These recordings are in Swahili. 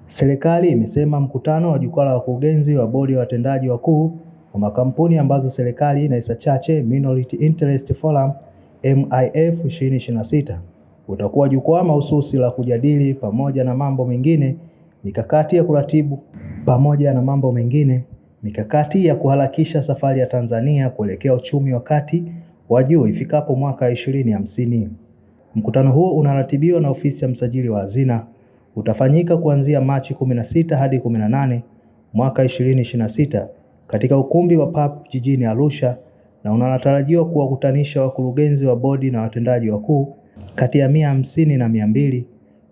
Serikali imesema mkutano wa jukwaa la wakurugenzi wa bodi ya watendaji wakuu wa makampuni ambazo serikali na hisa chache Minority Interest Forum MIF 2026 utakuwa jukwaa mahususi la kujadili pamoja na mambo mengine mikakati ya kuharakisha safari ya Tanzania kuelekea uchumi wa kati wa juu ifikapo mwaka 2050. Mkutano huo unaratibiwa na ofisi ya msajili wa hazina. Utafanyika kuanzia Machi 16 hadi 18 mwaka 2026 katika ukumbi wa PAP jijini Arusha, na unatarajiwa kuwakutanisha wakurugenzi wa bodi na watendaji wakuu kati ya 150 na 200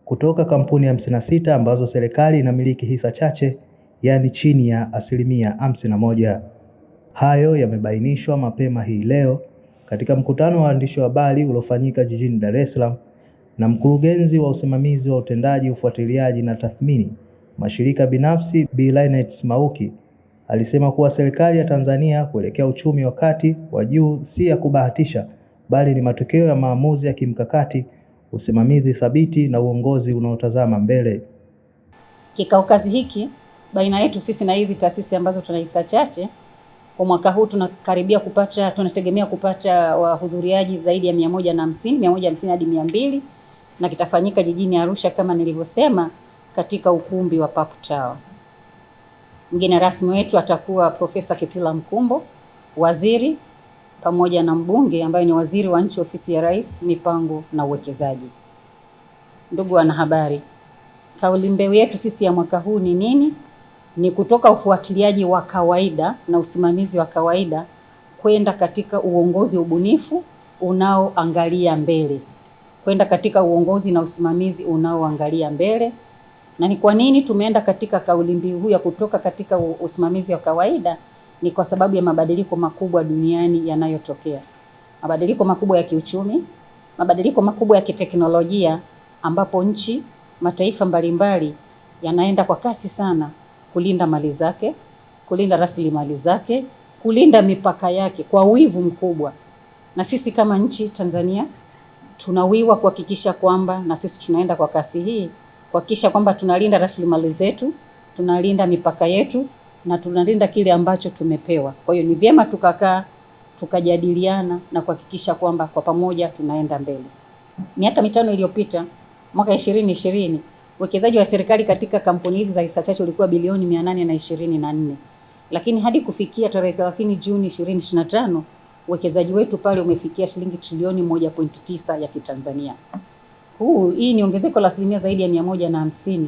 kutoka kampuni 56 ambazo serikali inamiliki hisa chache, yani chini ya 51%. Hayo yamebainishwa mapema hii leo katika mkutano wa waandishi wa habari uliofanyika jijini Dar es Salaam na mkurugenzi wa usimamizi wa utendaji, ufuatiliaji na tathmini mashirika binafsi Bi Linet Mauki alisema kuwa serikali ya Tanzania kuelekea uchumi wa kati wa juu si ya kubahatisha, bali ni matokeo ya maamuzi ya kimkakati, usimamizi thabiti na uongozi unaotazama mbele. Kikao kazi hiki baina yetu sisi na hizi taasisi ambazo tuna hisa chache, kwa mwaka huu tunategemea kupata wahudhuriaji zaidi ya 150 hadi 200, na kitafanyika jijini Arusha kama nilivyosema katika ukumbi wa PAP Tower. Mgeni rasmi wetu atakuwa Profesa Kitila Mkumbo, waziri, pamoja na mbunge ambaye ni waziri wa nchi ofisi ya Rais, mipango na uwekezaji. Ndugu wanahabari, kauli mbiu yetu sisi ya mwaka huu ni nini? Ni kutoka ufuatiliaji wa kawaida na usimamizi wa kawaida kwenda katika uongozi ubunifu unaoangalia mbele. Kwenda katika uongozi na usimamizi unaoangalia mbele. Na ni kwa nini tumeenda katika kauli mbiu hii ya kutoka katika usimamizi wa kawaida? Ni kwa sababu ya mabadiliko makubwa duniani yanayotokea. Mabadiliko makubwa ya kiuchumi, mabadiliko makubwa ya kiteknolojia, ambapo mataifa mbalimbali yanaenda kwa kasi sana kulinda mali zake, kulinda rasilimali zake, kulinda mipaka yake kwa wivu mkubwa. Na sisi kama nchi Tanzania tunawiwa kuhakikisha kwamba na sisi tunaenda kwa kasi hii, kuhakikisha kwamba tunalinda rasilimali zetu, tunalinda mipaka yetu na tunalinda kile ambacho tumepewa. Kwa hiyo ni vyema tukakaa, tukajadiliana na kuhakikisha kwamba kwa pamoja tunaenda mbele. Miaka 5 iliyopita, mwaka 2020, uwekezaji wa serikali katika kampuni hizi za hisa chache ulikuwa bilioni 824. Lakini hadi kufikia tarehe 30 Juni 2025, uwekezaji wetu pale umefikia shilingi trilioni 1.9 ya Kitanzania. Hii ni ongezeko la asilimia zaidi ya 150,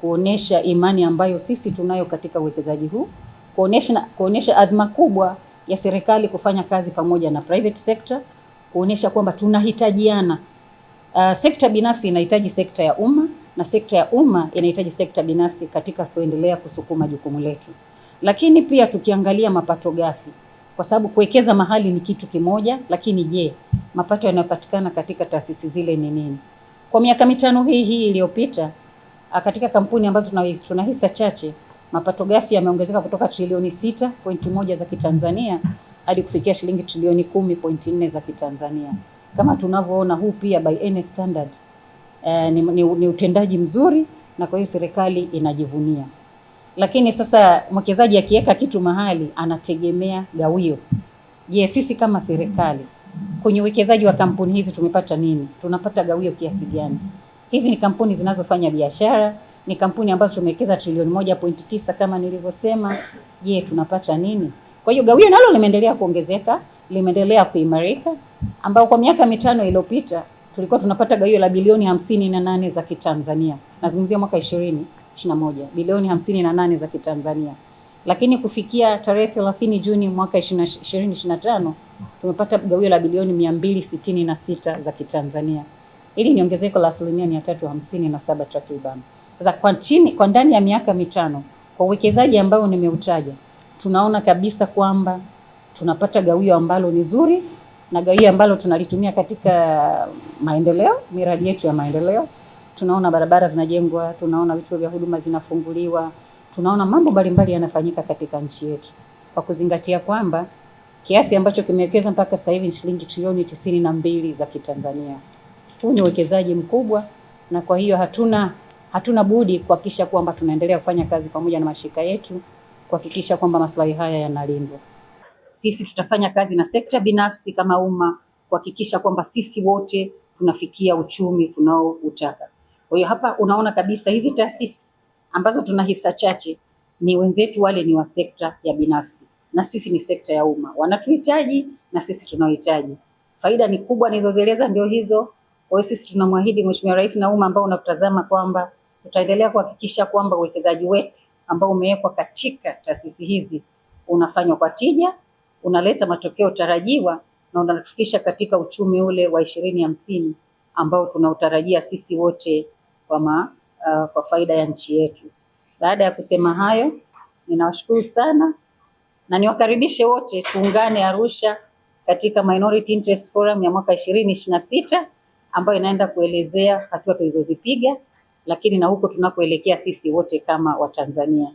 kuonesha imani ambayo sisi tunayo katika uwekezaji huu, kuonesha adhma kubwa ya serikali kufanya kazi pamoja na private sector, kuonesha kwamba tunahitajiana. Sekta binafsi inahitaji sekta ya umma na sekta ya umma inahitaji sekta binafsi katika kuendelea kusukuma jukumu letu. Lakini pia tukiangalia mapato ghafi, kwa sababu kuwekeza mahali ni kitu kimoja, lakini je, mapato yanayopatikana katika taasisi zile ni nini? Kwa miaka 5 hii iliyopita, katika kampuni ambazo tuna hisa chache, mapato ghafi yameongezeka kutoka trilioni 6.1 za Kitanzania hadi kufikia shilingi trilioni 10.4 za Kitanzania. Kama tunavyoona, huu pia by any standard ni utendaji mzuri, na kwa hiyo serikali inajivunia. Lakini sasa mwekezaji akiweka kitu mahali anategemea gawio. Je, sisi kama serikali kwenye uwekezaji wa kampuni hizi tumepata nini? Tunapata gawio kiasi gani? Hizi ni kampuni zinazofanya biashara, ni kampuni ambazo tumewekeza trilioni 1.9 kama nilivyosema. Je, tunapata nini? Kwa hiyo gawio nalo limeendelea kuongezeka, limeendelea kuimarika, ambao kwa miaka 5 iliyopita tulikuwa tunapata gawio la bilioni 58 za Kitanzania. Nazungumzia mwaka 2021, bilioni 58 za Kitanzania. Lakini kufikia tarehe 30 Juni mwaka 2025 tumepata gawio la bilioni 266 za Kitanzania. Hili ni ongezeko la asilimia 357 takriban. Sasa kwa ndani ya miaka 5 kwa uwekezaji ambao nimeutaja, tunaona kabisa kwamba tunapata gawio ambalo ni zuri, na gawio ambalo tunalitumia katika maendeleo, miradi yetu ya maendeleo. Tunaona barabara zinajengwa, tunaona vituo vya huduma zinafunguliwa, tunaona mambo mbalimbali yanafanyika katika nchi yetu, kwa kuzingatia kwamba kiasi ambacho kimewekeza mpaka sasa hivi ni shilingi trilioni 92 za Kitanzania. Huu ni uwekezaji mkubwa, na kwa hiyo hatuna hatuna budi kuhakikisha kwamba tunaendelea kufanya kazi pamoja na mashirika yetu kuhakikisha kwamba maslahi haya yanalindwa. Sisi tutafanya kazi na sekta binafsi kama umma kuhakikisha kwamba sisi wote tunafikia uchumi tunaoutaka. Kwa hiyo hapa unaona kabisa hizi taasisi ambazo tuna hisa chache ni wenzetu wale ni wa sekta ya binafsi na sisi ni sekta ya umma. Wanatuhitaji na sisi tunawahitaji. Faida ni kubwa nilizozieleza ndio hizo. Kwa hiyo sisi tunamwahidi Mheshimiwa Rais na umma ambao unatutazama kwamba tutaendelea kuhakikisha kwamba uwekezaji wetu ambao umewekwa katika taasisi hizi unafanywa kwa tija, unaleta matokeo tarajiwa na unatufikisha katika uchumi ule wa 2050 ambao tunautarajia sisi wote kwa faida ya nchi yetu. Baada ya kusema hayo, ninawashukuru sana na niwakaribishe wote tuungane Arusha katika Minority Interest Forum ya mwaka 2026 ambayo inaenda kuelezea hatua tulizozipiga, lakini na huko tunakoelekea sisi wote kama Watanzania.